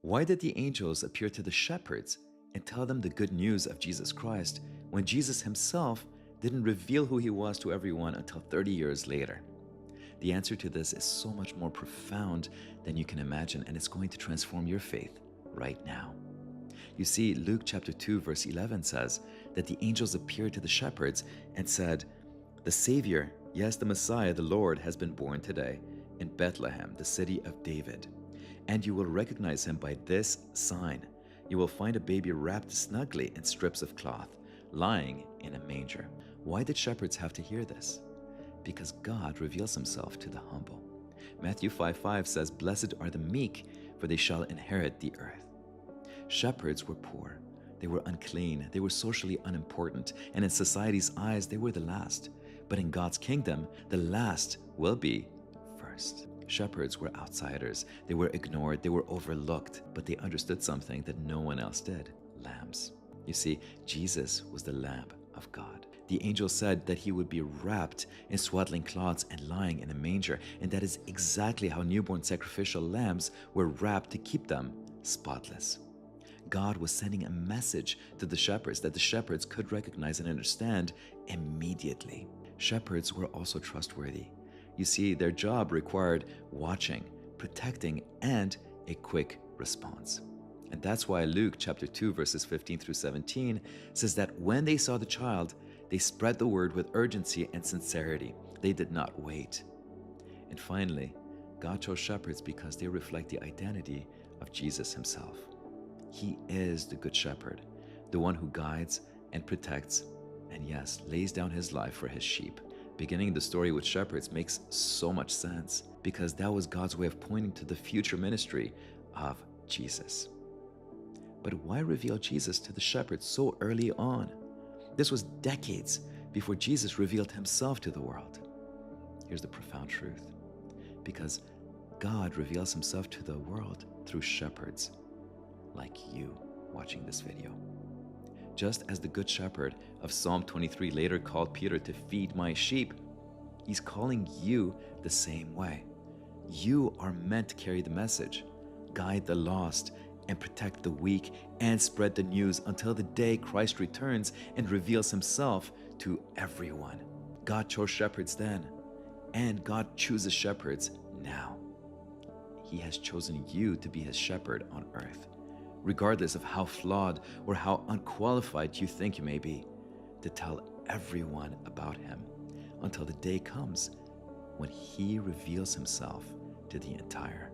Why did the angels appear to the shepherds and tell them the good news of Jesus Christ when Jesus himself didn't reveal who he was to everyone until 30 years later? The answer to this is so much more profound than you can imagine, and it's going to transform your faith right now. You see, Luke chapter 2 verse 11 says that the angels appeared to the shepherds and said, "The Savior, yes, the Messiah, the Lord, has been born today in Bethlehem, the city of David. And you will recognize him by this sign. You will find a baby wrapped snugly in strips of cloth, lying in a manger." Why did shepherds have to hear this? Because God reveals himself to the humble. Matthew 5:5 says, "Blessed are the meek, for they shall inherit the earth." Shepherds were poor. They were unclean. They were socially unimportant. And in society's eyes, they were the last. But in God's kingdom, the last will be first. Shepherds were outsiders. They were ignored. They were overlooked. But they understood something that no one else did: lambs. You see, Jesus was the Lamb of God. The angel said that he would be wrapped in swaddling cloths and lying in a manger. And that is exactly how newborn sacrificial lambs were wrapped to keep them spotless. God was sending a message to the shepherds that the shepherds could recognize and understand immediately. Shepherds were also trustworthy. You see, their job required watching, protecting, and a quick response. And that's why Luke chapter 2 verses 15 through 17 says that when they saw the child, they spread the word with urgency and sincerity. They did not wait. And finally, God chose shepherds because they reflect the identity of Jesus himself. He is the good shepherd, the one who guides and protects and, yes, lays down his life for his sheep. Beginning the story with shepherds makes so much sense because that was God's way of pointing to the future ministry of Jesus. But why reveal Jesus to the shepherds so early on? This was decades before Jesus revealed himself to the world. Here's the profound truth: because God reveals himself to the world through shepherds like you watching this video. Just as the good shepherd of Psalm 23 later called Peter to feed my sheep, he's calling you the same way. You are meant to carry the message, guide the lost, and protect the weak, and spread the news until the day Christ returns and reveals himself to everyone. God chose shepherds then, and God chooses shepherds now. He has chosen you to be his shepherd on earth, regardless of how flawed or how unqualified you think you may be, to tell everyone about him until the day comes when he reveals himself to the entire